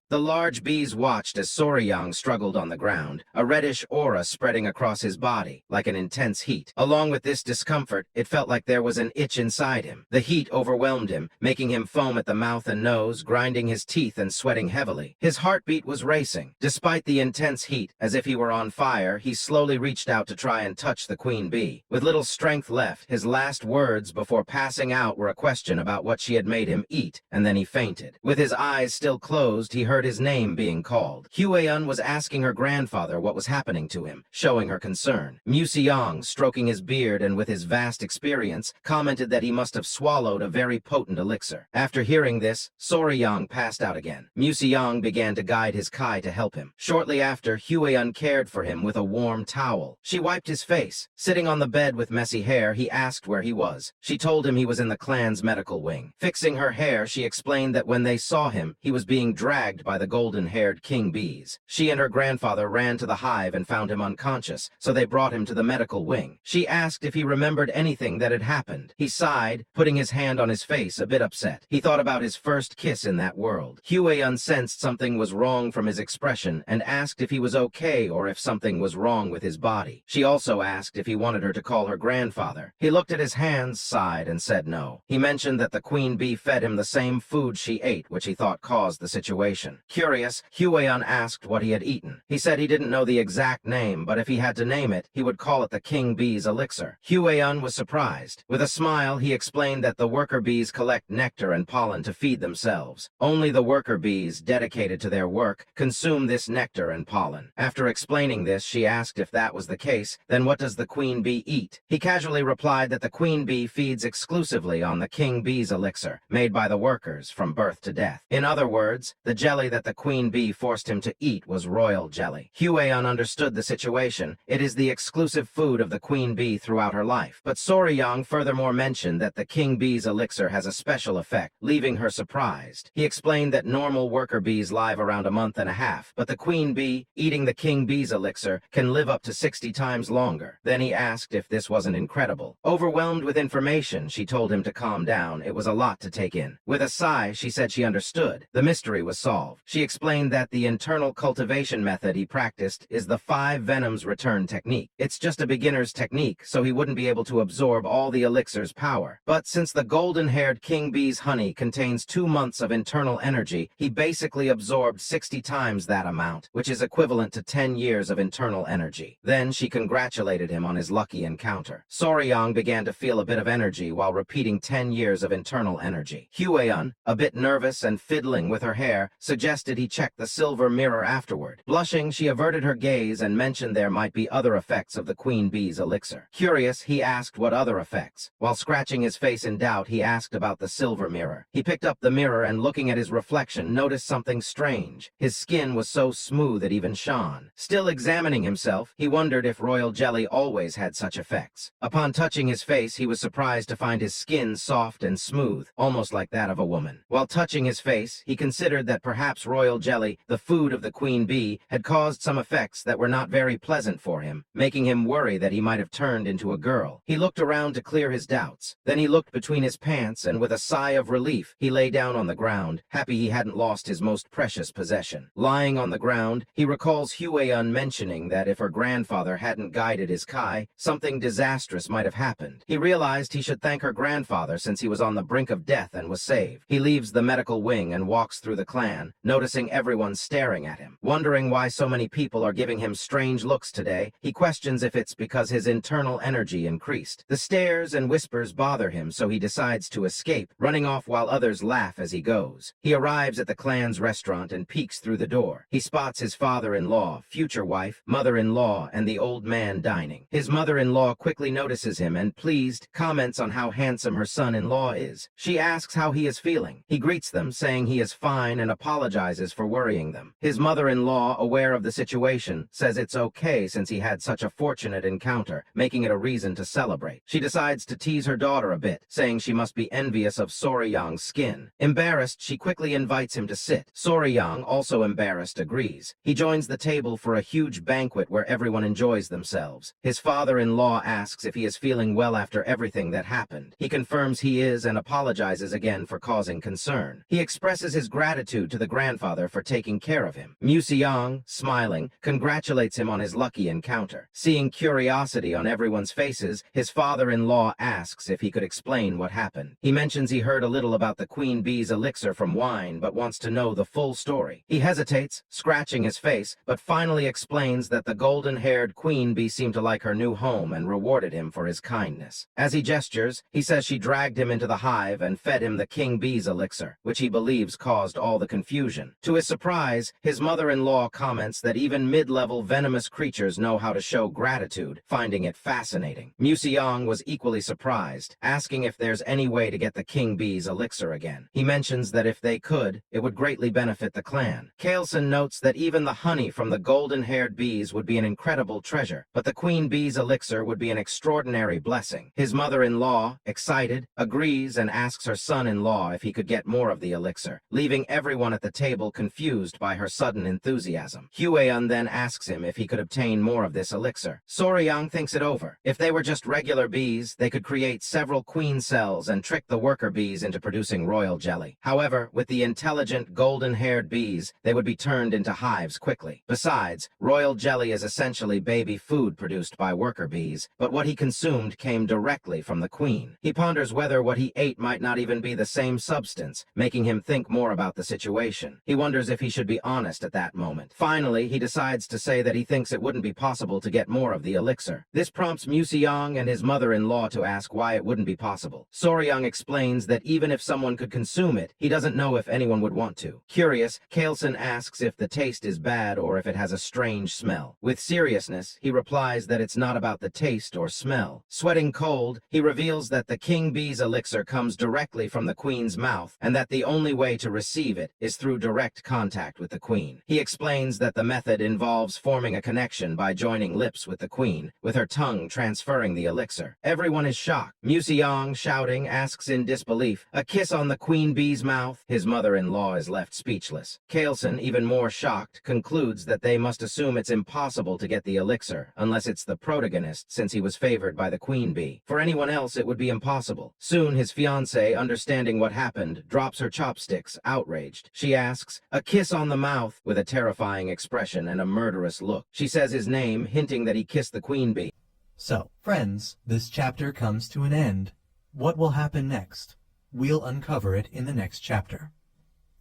The large bees watched as Soryang struggled on the ground, a reddish aura spreading across his body, like an intense heat. Along with this discomfort, it felt like there was an itch inside him. The heat overwhelmed him, making him foam at the mouth and nose, grinding his teeth and sweating heavily. His heartbeat was racing. Despite the intense heat, as if he were on fire, he slowly reached out to try and touch the queen bee. With little strength left, his last words before passing out were a question about what she had made him eat, and then he fainted. With his eyes still closed, he heard his name being called. Hue-eun was asking her grandfather what was happening to him, showing her concern. Museong, stroking his beard and with his vast experience, commented that he must have swallowed a very potent elixir. After hearing this, Soryang passed out again. Museong began to guide his Kai to help him. Shortly after, Hue-eun cared for him with a warm towel. She wiped his face. Sitting on the bed with messy hair, he asked where he was. She told him he was in the clan's medical wing. Fixing her hair, she explained that when they saw him, he was being dragged by the golden-haired king bees. She and her grandfather ran to the hive and found him unconscious, so they brought him to the medical wing. She asked if he remembered anything that had happened. He sighed, putting his hand on his face, a bit upset. He thought about his first kiss in that world. Hue-eun sensed something was wrong from his expression and asked if he was okay or if something was wrong with his body. She also asked if he wanted her to call her grandfather. He looked at his hands, sighed, and said no. He mentioned that the queen bee fed him the same food she ate, which he thought caused the situation. Curious, Hue-eun asked what he had eaten. He said he didn't know the exact name, but if he had to name it, he would call it the king bee's elixir. Hue-eun was surprised. With a smile, he explained that the worker bees collect nectar and pollen to feed themselves. Only the worker bees, dedicated to their work, consume this nectar and pollen. After explaining this, she asked if that was the case, then what does the queen bee eat? He casually replied that the queen bee feeds exclusively on the king bee's elixir, made by the workers from birth to death. In other words, the jelly that the queen bee forced him to eat was royal jelly. Hue-eun understood the situation. It is the exclusive food of the queen bee throughout her life. But Soryang furthermore mentioned that the king bee's elixir has a special effect, leaving her surprised. He explained that normal worker bees live around a month and a half, but the queen bee, eating the king bee's elixir, can live up to 60 times longer. Then he asked if this wasn't incredible. Overwhelmed with information, she told him to calm down. It was a lot to take in. With a sigh, she said she understood. The mystery was solved. She explained that the internal cultivation method he practiced is the 5 venoms return technique. It's just a beginner's technique, so he wouldn't be able to absorb all the elixir's power. But since the golden-haired king bee's honey contains 2 months of internal energy, he basically absorbed 60 times that amount, which is equivalent to 10 years of internal energy. Then she congratulated him on his lucky encounter. Soryang began to feel a bit of energy while repeating 10 years of internal energy. Hue-eun, a bit nervous and fiddling with her hair, suggested he check the silver mirror afterward. Blushing, she averted her gaze and mentioned there might be other effects of the queen bee's elixir. Curious, he asked what other effects. While scratching his face in doubt, he asked about the silver mirror. He picked up the mirror and looking at his reflection, noticed something strange. His skin was so smooth it even shone. Still examining himself, he wondered if royal jelly always had such effects. Upon touching his face, he was surprised to find his skin soft and smooth, almost like that of a woman. While touching his face, he considered that perhaps royal jelly, the food of the queen bee, had caused some effects that were not very pleasant for him, making him worry that he might have turned into a girl. He looked around to clear his doubts. Then he looked between his pants and with a sigh of relief, he lay down on the ground, happy he hadn't lost his most precious possession. Lying on the ground, he recalls Hue-eun mentioning that if her grandfather hadn't guided his Kai, something disastrous might have happened. He realized he should thank her grandfather since he was on the brink of death and was saved. He leaves the medical wing and walks through the clan, noticing everyone staring at him. Wondering why so many people are giving him strange looks today, he questions if it's because his internal energy increased. The stares and whispers bother him, so he decides to escape, running off while others laugh as he goes. He arrives at the clan's restaurant and peeks through the door. He spots his father-in-law, future wife, mother-in-law, and the old man dining. His mother-in-law quickly notices him and, pleased, comments on how handsome her son-in-law is. She asks how he is feeling. He greets them, saying he is fine and apologizes for worrying them. His mother-in-law, aware of the situation, says it's okay since he had such a fortunate encounter, making it a reason to celebrate. She decides to tease her daughter a bit, saying she must be envious of Soryang's skin. Embarrassed, she quickly invites him to sit. Soryang, also embarrassed, agrees. He joins the table for a huge banquet where everyone enjoys themselves. His father-in-law asks if he is feeling well after everything that happened. He confirms he is and apologizes again for causing concern. He expresses his gratitude to the grandfather for taking care of him. Museong, smiling, congratulates him on his lucky encounter. Seeing curiosity on everyone's faces, his father-in-law asks if he could explain what happened. He mentions he heard a little about the queen bee's elixir from wine, but wants to know the full story. He hesitates, scratching his face, but finally explains that the golden-haired queen bee seemed to like her new home and rewarded him for his kindness. As he gestures, he says she dragged him into the hive and fed him the king bee's elixir, which he believes caused all the confusion. To his surprise, his mother-in-law comments that even mid-level venomous creatures know how to show gratitude, finding it fascinating. Museong was equally surprised, asking if there's any way to get the king bee's elixir again. He mentions that if they could, it would greatly benefit the clan. Kaelson notes that even the honey from the golden-haired bees would be an incredible treasure, but the queen bee's elixir would be an extraordinary blessing. His mother-in-law, excited, agrees and asks her son-in-law if he could get more of the elixir, leaving everyone at the table confused by her sudden enthusiasm. Hueun then asks him if he could obtain more of this elixir. Soryang thinks it over. If they were just regular bees, they could create several queen cells and trick the worker bees into producing royal jelly. However, with the intelligent, golden-haired bees, they would be turned into hives quickly. Besides, royal jelly is essentially baby food produced by worker bees, but what he consumed came directly from the queen. He ponders whether what he ate might not even be the same substance, making him think more about the situation. He wonders if he should be honest at that moment. Finally, he decides to say that he thinks it wouldn't be possible to get more of the elixir. This prompts Museong and his mother-in-law to ask why it wouldn't be possible. Soryang explains that even if someone could consume it, he doesn't know if anyone would want to. Curious, Kaelson asks if the taste is bad or if it has a strange smell. With seriousness, he replies that it's not about the taste or smell. Sweating cold, he reveals that the king bee's elixir comes directly from the queen's mouth and that the only way to receive it is through direct contact with the queen. He explains that the method involves forming a connection by joining lips with the queen, with her tongue transferring the elixir. Everyone is shocked. Museong, shouting, asks in disbelief, "A kiss on the queen bee's mouth?" His mother-in-law is left speechless. Kaelson, even more shocked, concludes that they must assume it's impossible to get the elixir, unless it's the protagonist, since he was favored by the queen bee. For anyone else, it would be impossible. Soon, his fiancée, understanding what happened, drops her chopsticks, outraged. She asks, "A kiss on the mouth?" with a terrifying expression and a murderous look. She says his name, hinting that he kissed the queen bee. So, friends, this chapter comes to an end. What will happen next? We'll uncover it in the next chapter.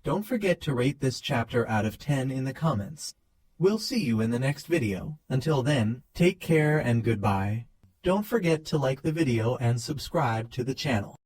Don't forget to rate this chapter out of 10 in the comments. We'll see you in the next video. Until then, take care and goodbye. Don't forget to like the video and subscribe to the channel.